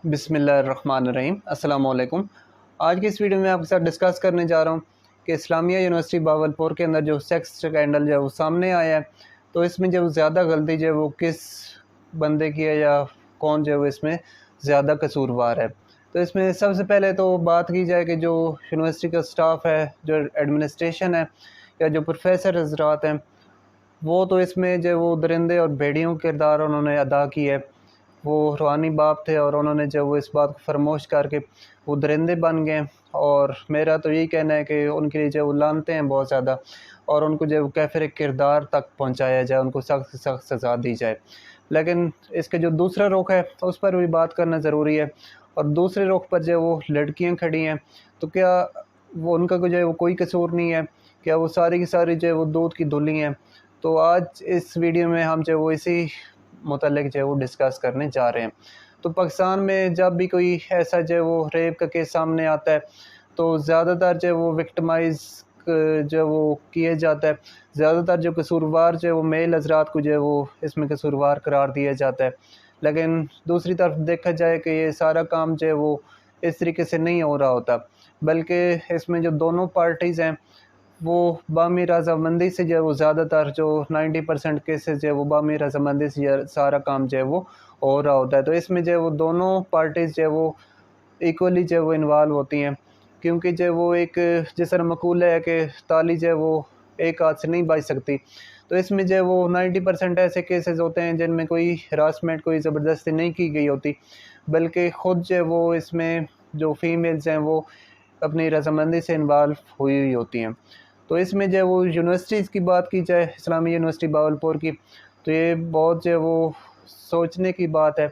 बिस्मिल्लाहिर्रहमानिर्रहीम अस्सलाम वालेकुम। आज की इस वीडियो में आपके साथ डिस्कस करने जा रहा हूँ कि इस्लामिया यूनिवर्सिटी बावलपुर के अंदर जो सेक्स स्कैंडल जो है वो सामने आया है, तो इसमें जो ज़्यादा गलती जो है वो किस बंदे की है या कौन जो है वो इसमें ज़्यादा कसूरवार है। तो इसमें सबसे पहले तो बात की जाए कि जो यूनिवर्सिटी का स्टाफ है, जो एडमिनिस्ट्रेशन है या जो प्रोफेसर हजरात हैं, वो तो इसमें जो वो दरिंदे और भेड़ियों के किरदार उन्होंने अदा किया है। वो रूहानी बाप थे और उन्होंने जो वो इस बात को फरमोश करके वो दरिंदे बन गए। और मेरा तो यही कहना है कि उनके लिए जो वो लानते हैं बहुत ज़्यादा, और उनको जो वो कैफिर किरदार तक पहुंचाया जाए, उनको सख्त से सख्त सज़ा दी जाए। लेकिन इसके जो दूसरा रुख है तो उस पर भी बात करना ज़रूरी है। और दूसरे रुख पर जो वो लड़कियाँ खड़ी हैं, तो क्या वो उनका जो है वो कोई कसूर नहीं है? क्या वो सारी की सारी जो है वो दूध की धुली हैं? तो आज इस वीडियो में हम जो है वो इसी मुतल्लिक़ जो है वो डिस्कस करने जा रहे हैं। तो पाकिस्तान में जब भी कोई ऐसा जो है वो रेप का केस सामने आता है, तो ज़्यादातर जो है वो विक्टिमाइज़ जो है वो किया जाता है। ज़्यादातर जो कसूरवार जो है वो मेल हज़रात को जो है वो इसमें कसूरवार करार दिया जाता है। लेकिन दूसरी तरफ देखा जाए कि ये सारा काम जो है वो इस तरीके से नहीं हो रहा होता, बल्कि इसमें जो दोनों पार्टीज़ हैं वो बामी रज़ामंदी से जो है वो ज़्यादातर जो 90% केसेस जो है वो बामी रज़ामंदी से सारा काम जो है वो हो रहा होता है। तो इसमें जो है वो दोनों पार्टीज़ जो है वो इक्वली जो है वो इन्वॉल्व होती हैं, क्योंकि जो है वो एक जिस तरह मकूल है कि ताली जो है वो एक हाथ से नहीं बज सकती। तो इसमें जो है वो 90% ऐसे केसेस होते हैं जिनमें कोई हरासमेंट, कोई ज़बरदस्ती नहीं की गई होती, बल्कि ख़ुद जो है वो इसमें जो फ़ीमेल्स हैं वो अपनी रज़ामंदी से इन्वॉल्व हुई हुई होती हैं। तो इसमें जो है वो यूनिवर्सिटीज़ की बात की जाए, इस्लामी यूनिवर्सिटी बावलपुर की, तो ये बहुत जो है वो सोचने की बात है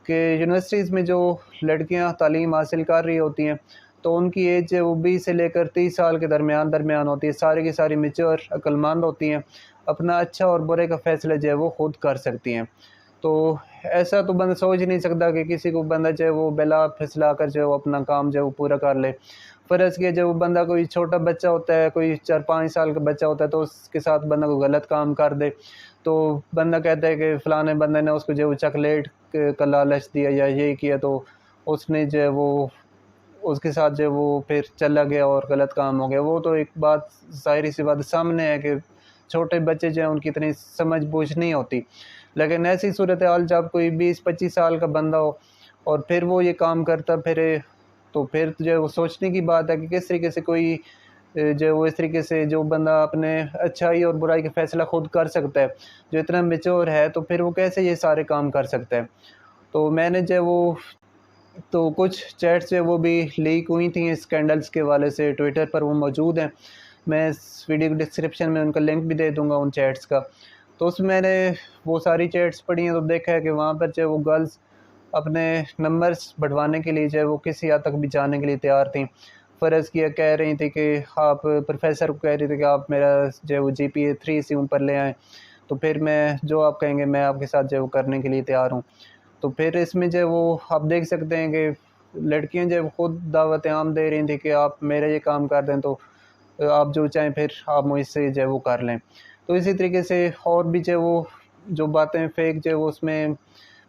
कि यूनिवर्सिटीज़ में जो लड़कियां तालीम हासिल कर रही होती हैं, तो उनकी एज जो है वो 20 से लेकर 30 साल के दरमियान होती है। सारी की सारी मैच्योर अक्लमंद होती हैं, अपना अच्छा और बुरे का फ़ैसला जो है वो खुद कर सकती हैं। तो ऐसा तो बंदा सोच ही नहीं सकता कि किसी को बंदा जो है वो बिला फिसला कर जो है वो अपना काम जो है वो पूरा कर ले। फ़र्ज़ किया जब वो बंदा कोई छोटा बच्चा होता है, कोई 4-5 साल का बच्चा होता है, तो उसके साथ बंदा कोई गलत काम कर दे, तो बंदा कहता है कि फ़लाने बंदे ने उसको जो है वो चॉकलेट का लालच दिया या ये किया, तो उसने जो है वो उसके साथ जो है वो फिर चला गया और गलत काम हो गया। वो तो एक बात ज़ाहिर-सी बात सामने है कि छोटे बच्चे जो हैं उनकी इतनी समझ-बूझ नहीं होती। लेकिन ऐसी सूरत-ए-हाल जब कोई 20-25 साल का बंदा हो और फिर वो ये काम करता फिरे, तो फिर जो है वो सोचने की बात है कि किस तरीके से कोई जो है वो इस तरीके से जो बंदा अपने अच्छाई और बुराई का फ़ैसला खुद कर सकता है, जो इतना मैच्योर है, तो फिर वो कैसे ये सारे काम कर सकता है। तो मैंने जो है वो तो कुछ चैट्स जो है वो भी लीक हुई थी इस स्कैंडल्स के हवाले से, ट्विटर पर वो मौजूद हैं। मैं इस वीडियो के डिस्क्रिप्शन में उनका लिंक भी दे दूँगा उन चैट्स का। तो उसमें मैंने वो सारी चैट्स पढ़ी हैं, तो देखा है कि वहाँ पर जो है वो गर्ल्स अपने नंबर्स बढ़वाने के लिए जो है वो किसी हद तक भी जाने के लिए तैयार थी। फ़र्ज़ किया कह रही थी कि आप प्रोफ़ेसर को कह रही थी कि आप मेरा जो है वो जीपीए 3 से ऊपर ले आएँ, तो फिर मैं जो आप कहेंगे मैं आपके साथ जो है वो करने के लिए तैयार हूँ। तो फिर इसमें जो है वो आप देख सकते हैं कि लड़कियाँ जो है वो खुद दावत-ए-आम दे रही थी कि आप मेरा ये काम कर दें, तो आप जो चाहें फिर आप मुझसे जो है वो कर लें। तो इसी तरीके से और भी जो है वो जो बातें फ़ेक जो है वो उसमें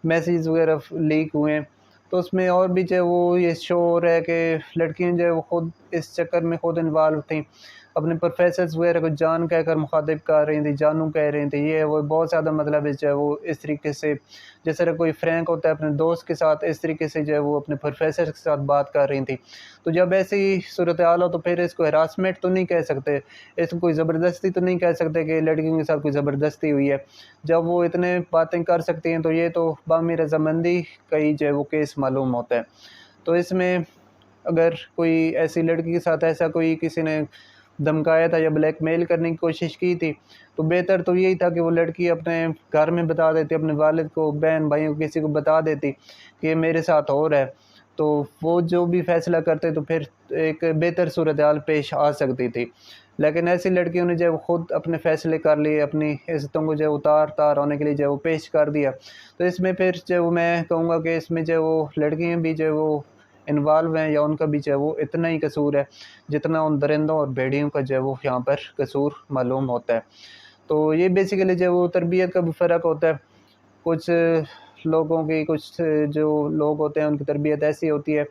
मैसेज वगैरह लीक हुए हैं, तो उसमें और भी जो है वो ये शो हो रहा है कि लड़कियाँ जो है वो खुद इस चक्कर में खुद इन्वॉल्व थी। अपने प्रोफ़ेसर्स वगैरह को जान कहकर मुखातिब कर रही थी, जानू कह रही थी, ये वो बहुत ज़्यादा मतलब जो है वो इस तरीके से जिस तरह कोई फ्रैंक होता है अपने दोस्त के साथ, इस तरीके से जो है वो अपने प्रोफ़ेसर के साथ बात कर रही थी। तो जब ऐसी सूरत-ए-हाल हो तो फिर इसको हरासमेंट तो नहीं कह सकते, इसको कोई ज़बरदस्ती तो नहीं कह सकते कि लड़कियों के साथ कोई ज़बरदस्ती हुई है। जब वो इतने बातें कर सकती हैं, तो ये तो बामी रज़ामंदी का ही जो है वो केस मालूम होता है। तो इसमें अगर कोई ऐसी लड़की के साथ ऐसा कोई किसी ने धमकाया था या ब्लैकमेल करने की कोशिश की थी, तो बेहतर तो यही था कि वो लड़की अपने घर में बता देती, अपने वालिद को, बहन-भाइयों को, किसी को बता देती कि ये मेरे साथ हो रहा है। तो वो जो भी फ़ैसला करते तो फिर एक बेहतर सूरत-ए-हाल पेश आ सकती थी। लेकिन ऐसी लड़कियों ने जो है वो खुद अपने फ़ैसले कर लिए, अपनी इज़्ज़तों को जो है उतार-तार होने के लिए जो है वो पेश कर दिया। तो इसमें फिर जो है वो मैं कहूँगा कि इसमें जो है वो लड़कियाँ भी जो है वो इन्वॉल्व हैं, या उनका भी जो है वो इतना ही कसूर है, जितना उन दरिंदों और भेड़ियों का जो है वो यहाँ पर कसूर मालूम होता है। तो ये बेसिकली जो है वो तरबियत का भी फ़र्क होता है। कुछ लोगों की कुछ जो लोग होते हैं उनकी तरबियत ऐसी होती है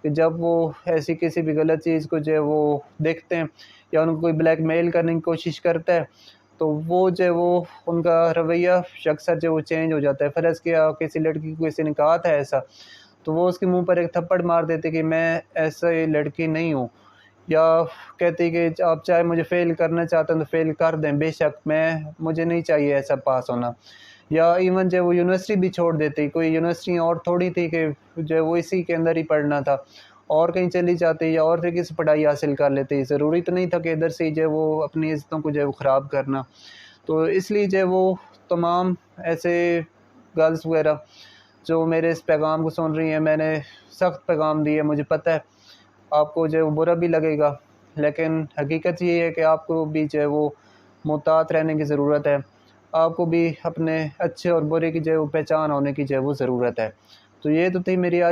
कि जब वो ऐसी किसी भी गलत चीज़ को जो है वो देखते हैं या उनको कोई ब्लैकमेल करने की कोशिश करता है, तो वो जो है वो उनका रवैया अक्सर जो वो चेंज हो जाता है। फ़र्ज़ किया किसी लड़की को किसी ने कहा था ऐसा, तो वो उसके मुँह पर एक थप्पड़ मार देते कि मैं ऐसी लड़की नहीं हूँ, या कहती कि आप चाहे मुझे फ़ेल करना चाहते हैं तो फ़ेल कर दें, बेशक मुझे नहीं चाहिए ऐसा पास होना। या इवन जो वो यूनिवर्सिटी भी छोड़ देती, कोई यूनिवर्सिटी और थोड़ी थी कि जो है वो इसी के अंदर ही पढ़ना था, और कहीं चली जाती या और तरीके से पढ़ाई हासिल कर लेती। ज़रूरी तो नहीं था कि इधर से ही जो है वो अपनी इज़्ज़तों को जो है वो ख़राब करना। तो इसलिए जो है वो तमाम ऐसे गर्ल्स वगैरह जो मेरे इस पैगाम को सुन रही हैं, मैंने सख्त पैगाम दिया है, मुझे पता है आपको जो है वो बुरा भी लगेगा, लेकिन हकीकत ये है कि आपको भी जो है वो मुहतात रहने की ज़रूरत है। आपको भी अपने अच्छे और बुरे की जो है वो पहचान होने की जो है वो ज़रूरत है। तो ये तो थी मेरी आज